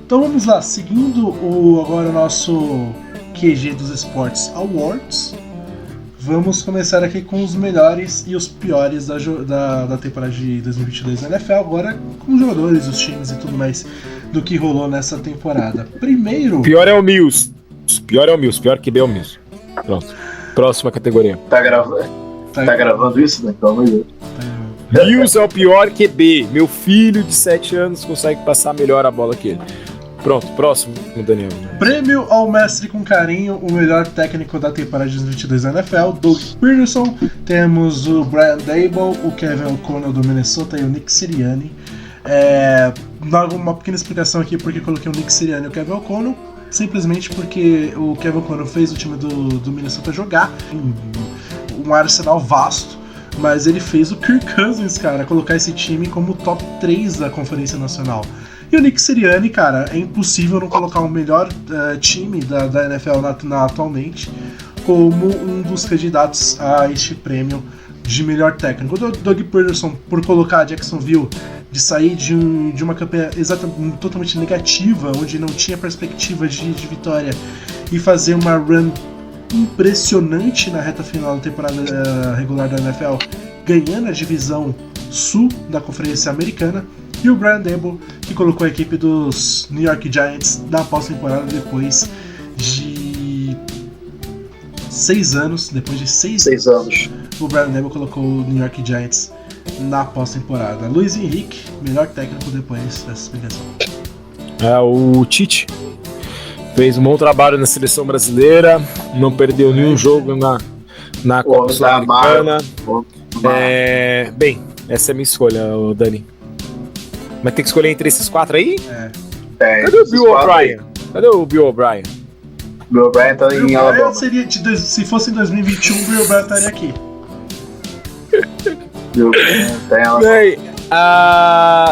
Então vamos lá, seguindo agora o nosso QG dos Esportes Awards, vamos começar aqui com os melhores e os piores da temporada de 2022 da NFL, agora com os jogadores, os times e tudo mais do que rolou nessa temporada. Primeiro... Pior é o Mills. Pior que bem é o Mills. Pronto. Próxima categoria. Tá gravando isso, né? Pelo amor de Deus. Mills é o pior QB. Meu filho de 7 anos consegue passar melhor a bola que ele. Pronto, próximo, Daniel. Prêmio ao mestre com carinho, o melhor técnico da temporada de 2022 da NFL, Doug Peterson. Temos o Brian Daboll, o Kevin O'Connell do Minnesota e o Nick Sirianni. Uma pequena explicação aqui porque coloquei o Nick Sirianni e o Kevin O'Connell. Simplesmente porque o Kevin O'Connell fez o time do Minnesota jogar um arsenal vasto, mas ele fez o Kirk Cousins, cara, colocar esse time como top 3 da Conferência Nacional. E o Nick Sirianni, cara, é impossível não colocar o melhor time da NFL atualmente como um dos candidatos a este prêmio de melhor técnico. O Doug Peterson, por colocar a Jacksonville de sair de uma campanha totalmente negativa, onde não tinha perspectiva de vitória, e fazer uma run impressionante na reta final da temporada regular da NFL, ganhando a divisão sul da Conferência Americana. E o Brian Daboll, que colocou a equipe dos New York Giants na pós-temporada depois de 6 anos. Depois de 6 anos, o Brian Daboll colocou o New York Giants na pós-temporada. Luiz Henrique, melhor técnico depois dessa explicação. O Tite fez um bom trabalho na seleção brasileira, não perdeu nenhum jogo na Copa Sul-Americana. Bem, essa é a minha escolha, Dani. Mas tem que escolher entre esses 4 aí? Cadê o Bill O'Brien? Bill O'Brien tá em Alabama. Se fosse em 2021, o Bill O'Brien estaria aqui. Bill O'Brien tá em Alabama.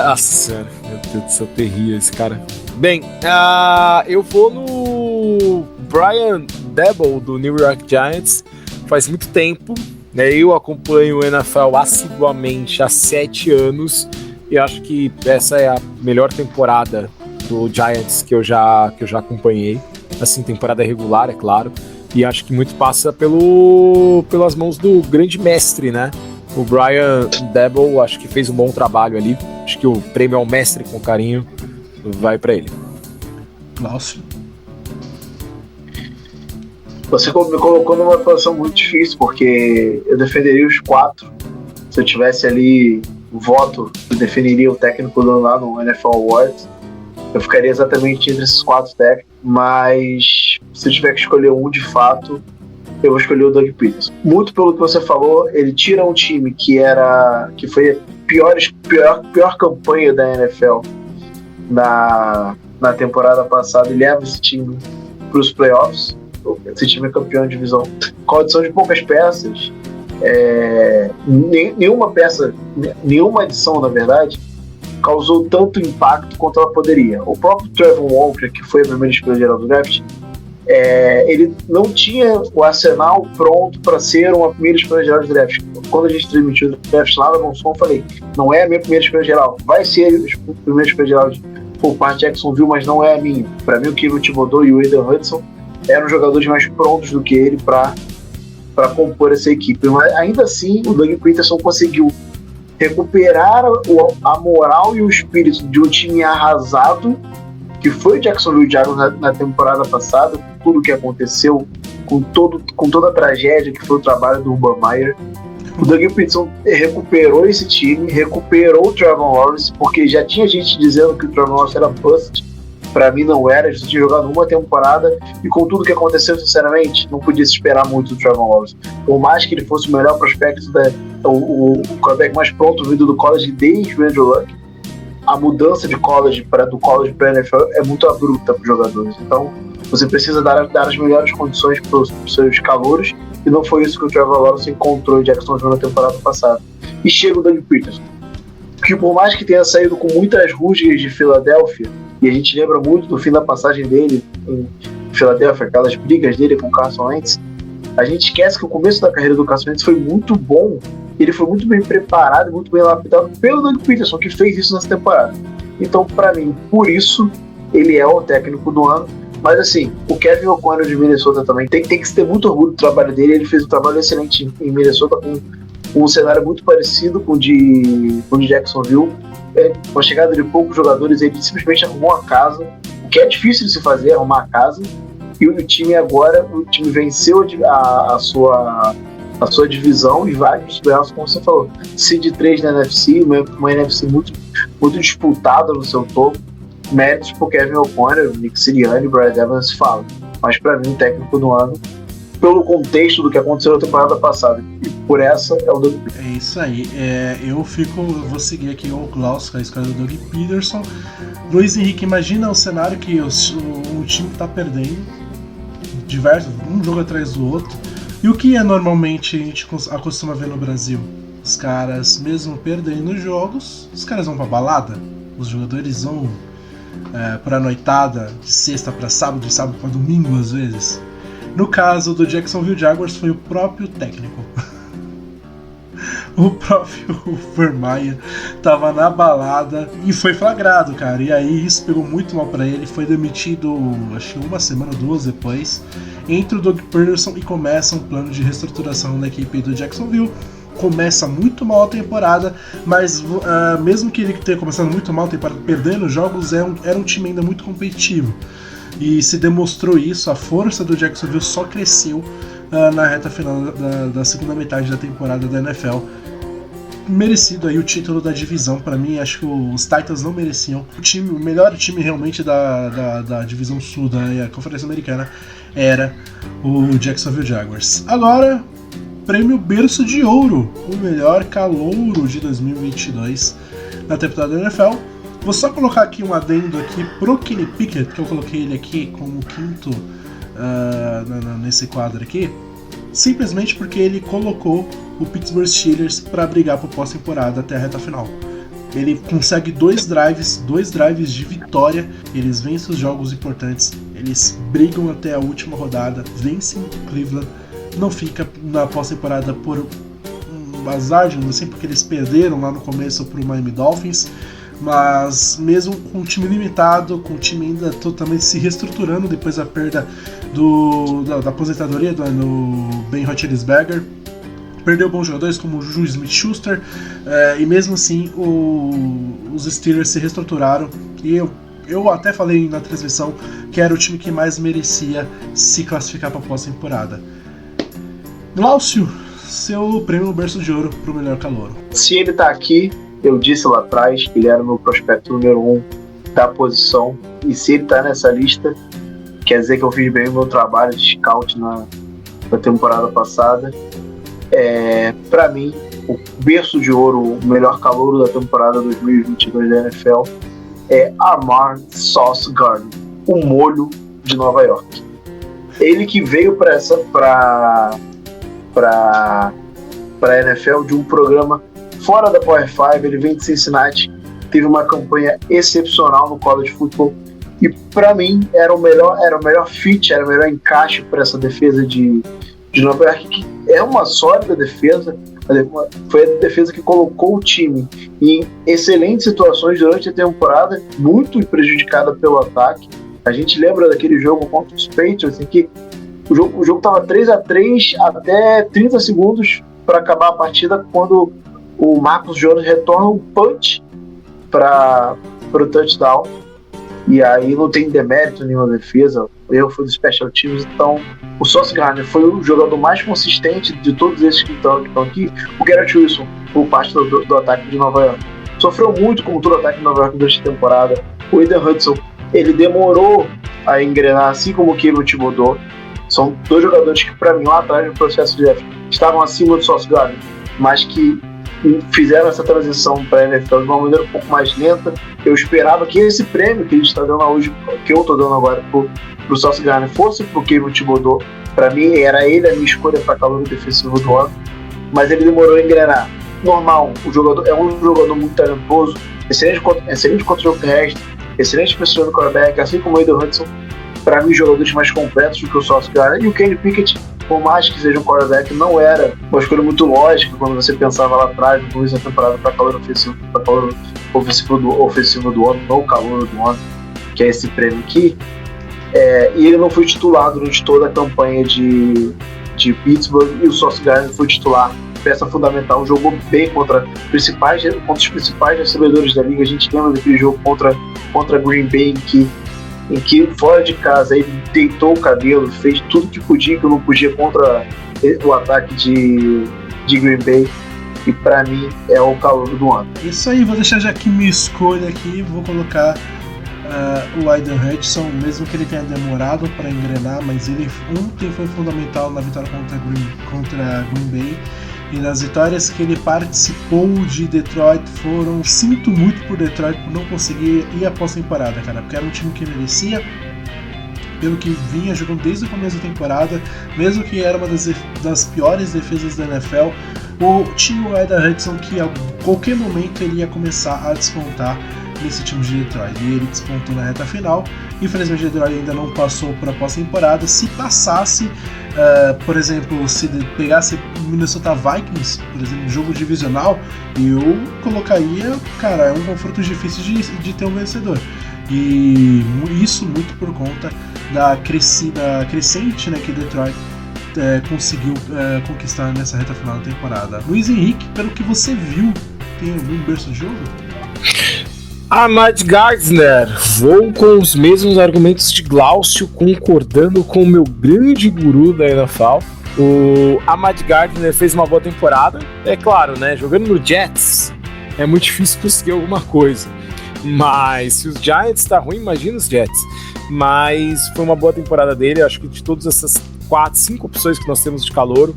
Nossa senhora, meu Deus do céu, terrível esse cara. Bem, eu vou no Brian Daboll do New York Giants. Faz muito tempo, né? Eu acompanho o NFL assiduamente há 7 anos. E acho que essa é a melhor temporada do Giants que eu já acompanhei. Assim, temporada regular, é claro. E acho que muito passa pelas mãos do grande mestre, né? O Brian Daboll, acho que fez um bom trabalho ali. Acho que o prêmio ao mestre com carinho vai pra ele. Nossa. Você me colocou numa posição muito difícil, porque eu defenderia os 4. Se eu tivesse ali o voto que definiria o técnico lá no NFL Awards, eu ficaria exatamente entre esses 4 técnicos, mas se eu tiver que escolher um de fato, eu vou escolher o Doug Peterson. Muito pelo que você falou, ele tira um time que foi a pior campanha da NFL na temporada passada, e leva esse time para os playoffs. Esse time é campeão de divisão com adição de poucas peças. Nenhuma adição, na verdade, causou tanto impacto quanto ela poderia. O próprio Trevor Walker, que foi a primeira escolha geral do draft, ele não tinha o arsenal pronto para ser uma primeira escolha geral do draft. Quando a gente transmitiu o draft lá na Monson, eu falei, não é a minha primeira escolha geral, vai ser a primeira escolha geral por parte de Jacksonville, mas não é a minha. Para mim, o Kevin Thibodeau e o Aidan Hudson eram jogadores mais prontos do que ele para compor essa equipe. Mas ainda assim, o Doug Peterson conseguiu recuperar a moral e o espírito de um time arrasado, que foi o Jacksonville Jaguars na temporada passada, com tudo o que aconteceu, com toda a tragédia que foi o trabalho do Urban Meyer. O Doug Peterson recuperou esse time, recuperou o Trevor Lawrence, porque já tinha gente dizendo que o Trevor Lawrence era bust. Pra mim não era, já tinha jogado uma temporada, e com tudo que aconteceu, sinceramente, não podia se esperar muito do Trevor Lawrence. Por mais que ele fosse o melhor prospecto, o quarterback mais pronto vindo do college desde o Andrew Luck, a mudança do college para a NFL é muito abrupta para os jogadores. Então, você precisa dar as melhores condições para os seus calouros, e não foi isso que o Trevor Lawrence encontrou em Jacksonville na temporada passada. E chega o Doug Peterson, que por mais que tenha saído com muitas rusgas de Filadélfia, e a gente lembra muito do fim da passagem dele em Filadélfia, aquelas brigas dele com o Carson Wentz, a gente esquece que o começo da carreira do Carson Wentz foi muito bom. Ele foi muito bem preparado, muito bem lapidado pelo Doug Peterson, que fez isso nessa temporada. Então, para mim, por isso, ele é o técnico do ano. Mas assim, o Kevin O'Connor de Minnesota também tem que se ter muito orgulho do trabalho dele. Ele fez um trabalho excelente em Minnesota, com um cenário muito parecido com o de Jacksonville. Com a chegada de poucos jogadores, ele simplesmente arrumou a casa, o que é difícil de se fazer, arrumar a casa. E o time venceu a sua divisão e vários playoffs, como você falou. Seed 3 na NFC, uma NFC muito, muito disputada no seu topo. Méritos pro Kevin O'Connor, Nick Sirianni e Brad Evans falam. Mas para mim, o técnico do ano, pelo contexto do que aconteceu na temporada passada, e por essa é o Doug Peterson. É isso aí. Eu vou seguir aqui o Klaus, a escolha do Doug Peterson. Luiz Henrique, imagina o cenário que o time tá perdendo, um jogo atrás do outro. E o que normalmente a gente acostuma ver no Brasil? Os caras, mesmo perdendo jogos, os caras vão pra balada, os jogadores vão pra noitada, de sexta pra sábado, de sábado pra domingo às vezes. No caso do Jacksonville Jaguars, foi o próprio técnico. O próprio Vermeer tava na balada e foi flagrado, cara. E aí isso pegou muito mal pra ele. Foi demitido, acho que uma semana, 2 depois. Entra o Doug Peterson e começa um plano de reestruturação da equipe do Jacksonville. Começa muito mal a temporada, mas mesmo que ele tenha começado muito mal a temporada, perdendo jogos, era um time ainda muito competitivo. E se demonstrou isso, a força do Jacksonville só cresceu na reta final da segunda metade da temporada da NFL. Merecido aí o título da divisão. Para mim, acho que os Titans não mereciam. O melhor time realmente da divisão sul da Conferência Americana era o Jacksonville Jaguars. Agora, prêmio Berço de Ouro, o melhor calouro de 2022 na temporada da NFL. Vou só colocar aqui um adendo aqui pro Kenny Pickett, que eu coloquei ele aqui como quinto nesse quadro aqui, simplesmente porque ele colocou o Pittsburgh Steelers para brigar por pós-temporada até a reta final. Ele consegue dois drives de vitória, eles vencem os jogos importantes, eles brigam até a última rodada, vencem Cleveland, não fica na pós-temporada por um azar, digamos assim, porque eles perderam lá no começo pro Miami Dolphins. Mas mesmo com o time limitado, com o time ainda totalmente se reestruturando depois da perda da aposentadoria do Ben Roethlisberger, perdeu bons jogadores como o Juju Smith-Schuster, e mesmo assim os Steelers se reestruturaram, e eu até falei na transmissão que era o time que mais merecia se classificar para a pós-temporada. Glaucio, seu prêmio Berço de Ouro para o melhor calouro. Se ele tá aqui, eu disse lá atrás que ele era o meu prospecto número 1 da posição, e se ele tá nessa lista, quer dizer que eu fiz bem o meu trabalho de scout na temporada passada. Para mim, o berço de ouro, o melhor calouro da temporada 2022 da NFL é Ahmad Sauce Gardner, o molho de Nova York. Ele que veio para a NFL de um programa fora da Power 5, ele vem de Cincinnati, teve uma campanha excepcional no college football, e para mim era o melhor fit, era o melhor encaixe para essa defesa de Nova York, que é uma sólida defesa. Foi a defesa que colocou o time em excelentes situações durante a temporada, muito prejudicada pelo ataque. A gente lembra daquele jogo contra os Patriots, em que o jogo estava 3-3 até 30 segundos para acabar a partida, quando o Marcus Jones retorna um punch para o touchdown, e aí não tem demérito nenhuma defesa, o erro foi do Special Teams. Então o Sauce Gardner foi o jogador mais consistente de todos esses que estão aqui. O Garrett Wilson, por parte do ataque de Nova York, sofreu muito, como todo ataque de Nova York durante a temporada. O Aidan Hudson, ele demorou a engrenar, assim como o Kevin Thibodeau. São dois jogadores que, para mim, lá atrás no processo de draft, estavam acima do Sauce Gardner, mas que fizeram essa transição para a NFL de uma maneira um pouco mais lenta. Eu esperava que esse prêmio que a gente está dando hoje, que eu estou dando agora pro Sauce Gardner, fosse pro Kevin Thibodeau. Para mim, era ele a minha escolha para calor defensivo do ano, mas ele demorou a engrenar. Normal, o jogador é um jogador muito talentoso, excelente contra o jogo terrestre, excelente pessoa no quarterback, assim como o Aidan Hudson. Para mim, jogadores mais completos do que o Sauce Gardner. E o Kenny Pickett, por mais que seja um quarterback, não era uma escolha muito lógica quando você pensava lá atrás, no começo da temporada, para calor ofensivo do ano, não calor do ano. que é esse prêmio aqui, e ele não foi titular durante toda a campanha de Pittsburgh, e o Sauce Gardner foi titular, peça fundamental, jogou bem contra os principais recebedores da liga. A gente lembra daquele jogo contra Green Bay em que fora de casa ele deitou o cabelo, fez tudo que podia, que não podia contra o ataque de Green Bay, e pra mim é o calor do ano. Isso aí, vou deixar já aqui minha escolha aqui, vou colocar o Aidan Hutchinson, mesmo que ele tenha demorado para engrenar, mas ele ontem foi fundamental na vitória contra Green Bay, e nas vitórias que ele participou de Detroit sinto muito por Detroit por não conseguir ir à pós-temporada, cara, porque era um time que merecia, pelo que vinha jogando desde o começo da temporada, mesmo que era uma das piores defesas da NFL, tinha o Aidan Hutchinson que a qualquer momento ele ia começar a despontar nesse time de Detroit, e ele despontou na reta final. Infelizmente Detroit ainda não passou para a pós-temporada. Se passasse, por exemplo, se pegasse Minnesota Vikings, por exemplo, jogo divisional, eu colocaria, cara, é um confronto difícil de ter um vencedor, e isso muito por conta da crescente, né, que Detroit conseguiu conquistar nessa reta final da temporada. Luiz Henrique, pelo que você viu, tem algum berço de jogo? Ahmad Gardner, vou com os mesmos argumentos de Glaucio, concordando com o meu grande guru da NFL. O Ahmad Gardner fez uma boa temporada, é claro, né? Jogando no Jets é muito difícil conseguir alguma coisa, mas se os Giants tá ruim, imagina os Jets. Mas foi uma boa temporada dele, acho que de todas essas 5 opções que nós temos de calouro,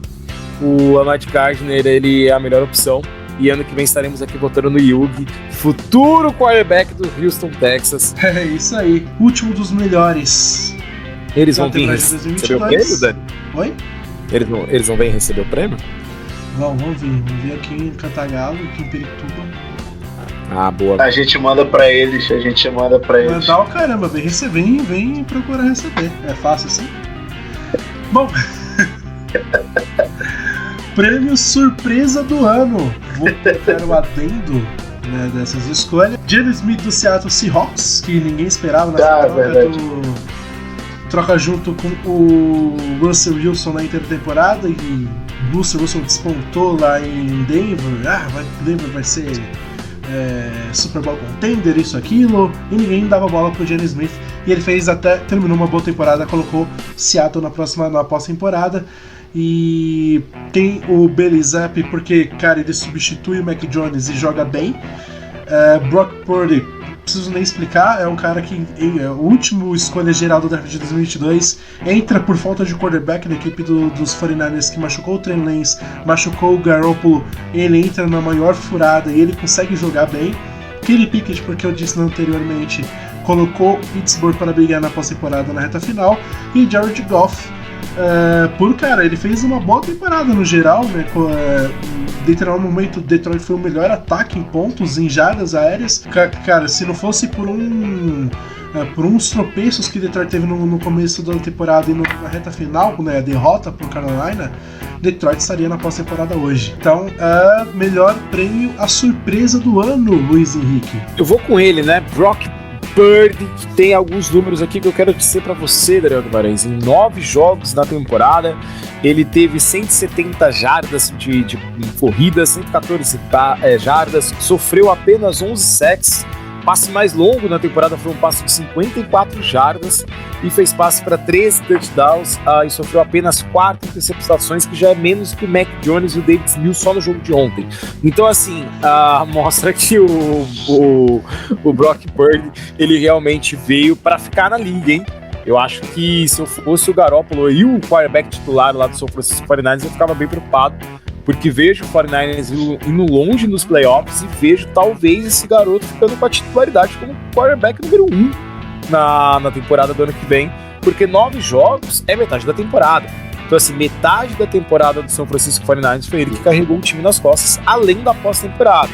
o Ahmad Gardner ele é a melhor opção. E ano que vem estaremos aqui votando no Yugi, futuro quarterback do Houston, Texas. É isso aí, último dos melhores. Eles vão vir receber o prêmio, Dani? Oi? Eles não vêm receber o prêmio? Vamos vir aqui em Cantagalo, aqui em Pirituba. Ah, boa. A gente manda pra eles. Mandar o caramba, vem procurar receber. É fácil assim? Bom... Prêmio surpresa do ano. Vou colocar o adendo, né, dessas escolhas. Jalen Smith do Seattle Seahawks, que ninguém esperava na troca junto com o Russell Wilson na intertemporada, e o Russell Wilson despontou lá em Denver. Denver vai ser Super Bowl contender, isso, aquilo, e ninguém dava bola pro Jalen Smith, e ele terminou uma boa temporada, colocou Seattle na pós-temporada. E tem o Bailey Zappi, porque, cara, ele substitui o Mac Jones e joga bem. Brock Purdy, preciso nem explicar, é um cara que é o último escolha geral do draft de 2022, entra por falta de quarterback na equipe dos 49ers, que machucou o Trey Lance, machucou o Garoppolo, ele entra na maior furada e ele consegue jogar bem. Kenny Pickett, porque eu disse anteriormente, colocou Pittsburgh para brigar na pós-temporada na reta final, e Jared Goff, cara, ele fez uma boa temporada no geral, né? No momento, Detroit foi o melhor ataque em pontos, em jardas aéreas. Cara, se não fosse por uns tropeços que Detroit teve no começo da temporada e na reta final, né, a derrota por Carolina, Detroit estaria na pós-temporada hoje. Então, melhor prêmio, a surpresa do ano, Luiz Henrique. Eu vou com ele, né? Brock Purdy, que tem alguns números aqui que eu quero dizer pra você, Daniel Guimarães. Em 9 jogos na temporada, ele teve 170 jardas de corrida, 114 jardas, sofreu apenas 11 sacks. Passe mais longo na temporada foi um passe de 54 jardas e fez passe para 13 touchdowns e sofreu apenas 4 interceptações, que já é menos que o Mac Jones e o Davis Mills só no jogo de ontem. Então, assim, mostra que o Brock Purdy, ele realmente veio para ficar na liga, hein? Eu acho que se eu fosse o Garoppolo e o quarterback titular lá do São Francisco 49ers, eu ficava bem preocupado, porque vejo o 49ers indo longe nos playoffs e vejo talvez esse garoto ficando com a titularidade como quarterback número 1 na temporada do ano que vem, porque 9 jogos é metade da temporada. Então, assim, metade da temporada do São Francisco 49ers foi ele que carregou o time nas costas, além da pós-temporada.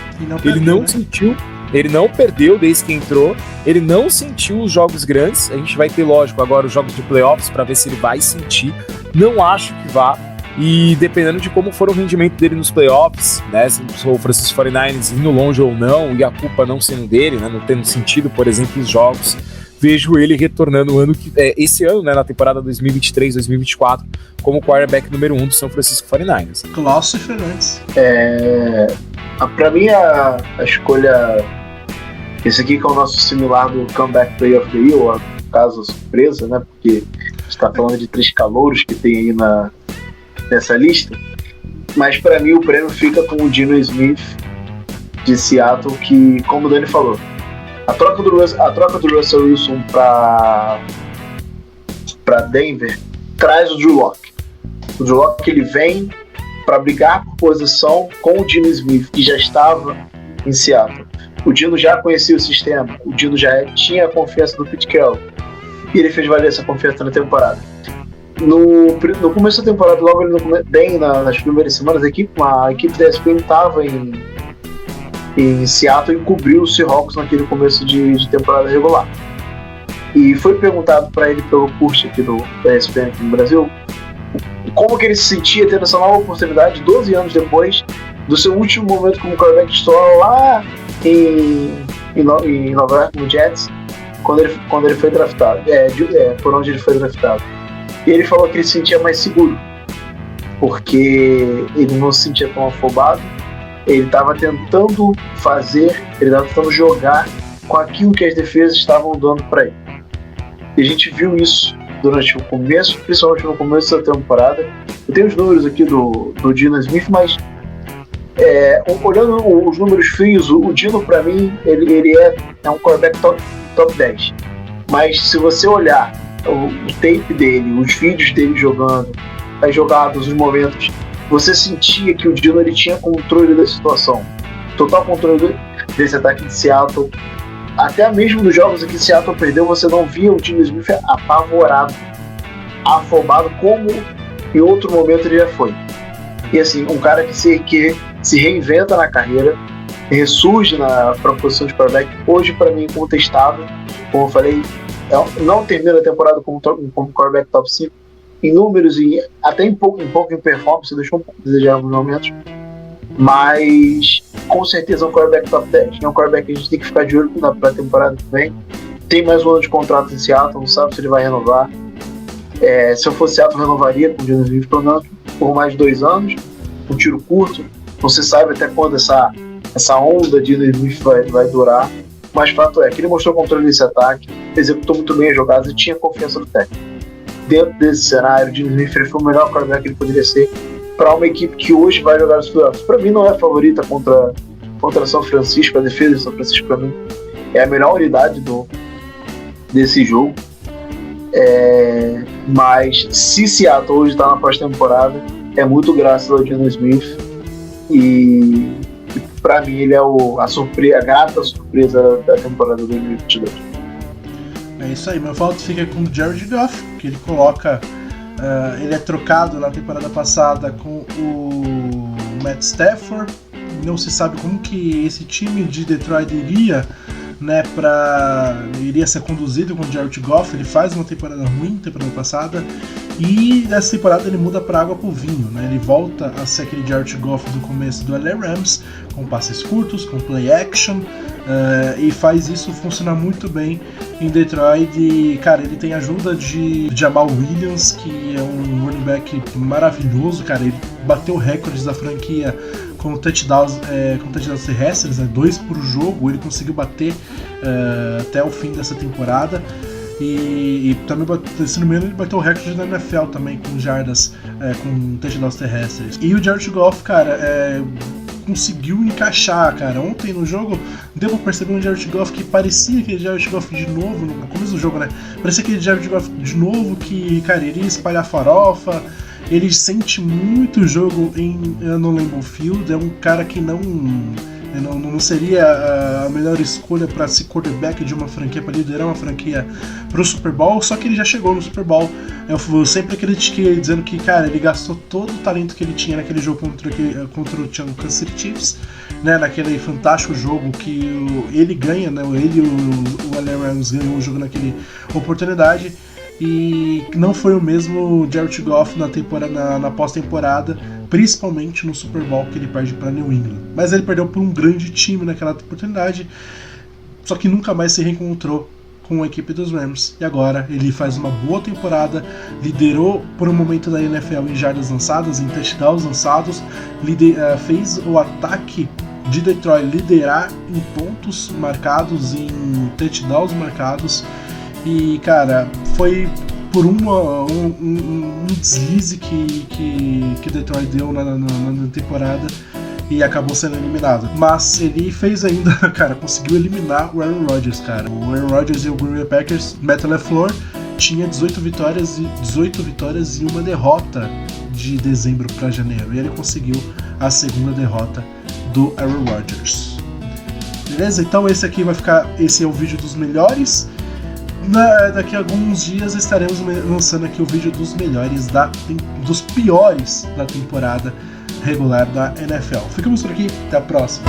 Ele não perdeu desde que entrou, ele não sentiu os jogos grandes. A gente vai ter, lógico, agora os jogos de playoffs para ver se ele vai sentir. Não acho que vá. E dependendo de como for o rendimento dele nos playoffs, né, se o Francisco 49ers indo longe ou não, e a culpa não sendo dele, né, não tendo sentido, por exemplo, os jogos vejo ele retornando esse ano, né, na temporada 2023-2024, como quarterback número 1 do São Francisco 49ers. Cláudio Fernandes. Pra mim, a escolha... Esse aqui que é o nosso similar do Comeback Player of the Year, ou caso surpresa, né? Porque a gente tá falando de 3 calouros que tem aí nessa lista. Mas pra mim o prêmio fica com o Geno Smith de Seattle, que, como o Dani falou, a troca do Russell Wilson pra Denver traz o Drew Lock. O Drew Lock, ele vem para brigar por posição com o Geno Smith, que já estava em Seattle. O Geno já conhecia o sistema, o Geno já tinha a confiança do Pete Carroll, e ele fez valer essa confiança na temporada. No começo da temporada, logo bem nas primeiras semanas, a equipe da ESPN estava em Seattle e cobriu o Seahawks naquele começo de temporada regular. E foi perguntado para ele pelo curso aqui da ESPN aqui no Brasil como que ele se sentia tendo essa nova oportunidade 12 anos depois do seu último momento como quarterback titular lá em Nova York, no Jets, quando ele foi draftado, por onde ele foi draftado. E ele falou que ele se sentia mais seguro, porque ele não se sentia tão afobado, ele estava tentando jogar com aquilo que as defesas estavam dando para ele. E a gente viu isso durante o começo, principalmente no começo da temporada. Eu tenho os números aqui do Geno Smith, mas olhando os números frios, o Geno, para mim, ele é um quarterback top 10. Mas se você olhar o tape dele, os vídeos dele jogando, as jogadas, os momentos, você sentia que o Geno, ele tinha controle da situação, total controle desse ataque de Seattle. Até mesmo nos jogos em que Seattle perdeu, você não via o Geno Smith apavorado, afobado, como em outro momento ele já foi. E assim, um cara que se reinventa na carreira, ressurge para a posição de quarterback, hoje para mim incontestável. Como eu falei, não termina a temporada como quarterback top 5 em números e até um pouco em performance, deixou um pouco a desejar em alguns momentos, mas com certeza é um quarterback top 10. É um quarterback que a gente tem que ficar de olho para a temporada que vem. Tem mais um ano de contrato em Seattle, não sabe se ele vai renovar. Se eu fosse Seattle, renovaria com o Geno Smith por mais 2 anos, um tiro curto. Não se sabe até quando essa onda de Geno Smith vai durar, mas fato é que ele mostrou controle desse ataque, executou muito bem as jogadas e tinha confiança do técnico. Dentro desse cenário, o Geno Smith foi o melhor quarterback que ele poderia ser para uma equipe que hoje vai jogar nos playoffs. Para mim não é a favorita contra São Francisco, a defesa de São Francisco para mim é a melhor unidade desse jogo. Mas se Seattle hoje está na pós-temporada, é muito graças ao Geno Smith, e para mim ele é a grata surpresa da temporada 2022. É isso aí, meu voto fica com o Jared Goff, que ele coloca, ele é trocado na temporada passada com o Matt Stafford. Não se sabe como que esse time de Detroit iria ser conduzido com o Jared Goff. Ele faz uma temporada ruim, temporada passada, e nessa temporada ele muda para água pro vinho, Ele volta a ser aquele Jared Goff do começo do LA Rams, com passes curtos, com play action, e faz isso funcionar muito bem em Detroit. E, cara, ele tem ajuda de Jamal Williams, que é um running back maravilhoso, cara. Ele bateu recordes da franquia com touchdowns terrestres, 2 por jogo. Ele conseguiu bater até o fim dessa temporada. E também, se não me engano, ele bateu o recorde da NFL também com jardas, com touchdowns terrestres. E o Jared Goff, cara, conseguiu encaixar, cara. Ontem no jogo deu pra perceber um Jared Goff que parecia aquele Jared Goff de novo, no começo do jogo, parecia aquele Jared Goff de novo que, cara, iria espalhar farofa. Ele sente muito o jogo no Lambeau Field. É um cara que não seria a melhor escolha para ser quarterback de uma franquia, para liderar uma franquia pro Super Bowl, só que ele já chegou no Super Bowl. Eu sempre critiquei ele, dizendo que, cara, ele gastou todo o talento que ele tinha naquele jogo contra o Kansas City Chiefs, naquele fantástico jogo que ele ganha, ele e o LA Rams ganham o jogo naquela oportunidade. E não foi o mesmo Jared Goff na pós-temporada, principalmente no Super Bowl, que ele perde para New England. Mas ele perdeu para um grande time naquela oportunidade, só que nunca mais se reencontrou com a equipe dos Rams. E agora ele faz uma boa temporada, liderou por um momento da NFL em jardas lançadas, em touchdowns lançados, fez o ataque de Detroit liderar em pontos marcados, em touchdowns marcados. E, cara, foi por um deslize que Detroit deu na temporada e acabou sendo eliminado. Mas ele fez ainda, cara, conseguiu eliminar o Aaron Rodgers, cara. O Aaron Rodgers e o Green Bay Packers, Matt LaFleur, tinha 18 vitórias e uma derrota de dezembro para janeiro. E ele conseguiu a segunda derrota do Aaron Rodgers. Beleza? Então esse é o vídeo dos melhores. Daqui a alguns dias estaremos lançando aqui o vídeo dos melhores dos piores da temporada regular da NFL. Ficamos por aqui, até a próxima.